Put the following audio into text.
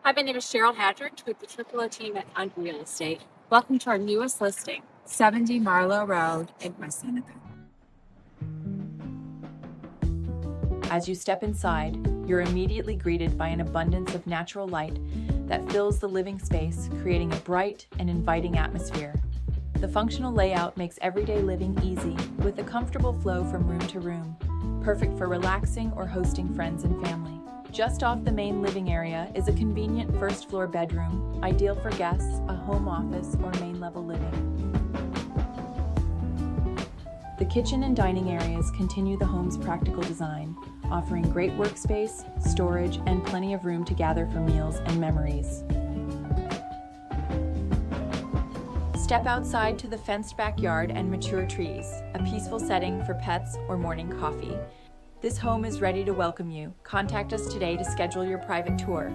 Hi, my name is Cheryl Hadrych with the Trifilo team at Hunt Real Estate. Welcome to our newest listing, 70 Marlow Road in West Seneca. As you step inside, you're immediately greeted by an abundance of natural light that fills the living space, creating a bright and inviting atmosphere. The functional layout makes everyday living easy, with a comfortable flow from room to room, perfect for relaxing or hosting friends and family. Just off the main living area is a convenient first-floor bedroom, ideal for guests, a home office, or main-level living. The kitchen and dining areas continue the home's practical design, offering great workspace, storage, and plenty of room to gather for meals and memories. Step outside to the fenced backyard and mature trees, a peaceful setting for pets or morning coffee. This home is ready to welcome you. Contact us today to schedule your private tour.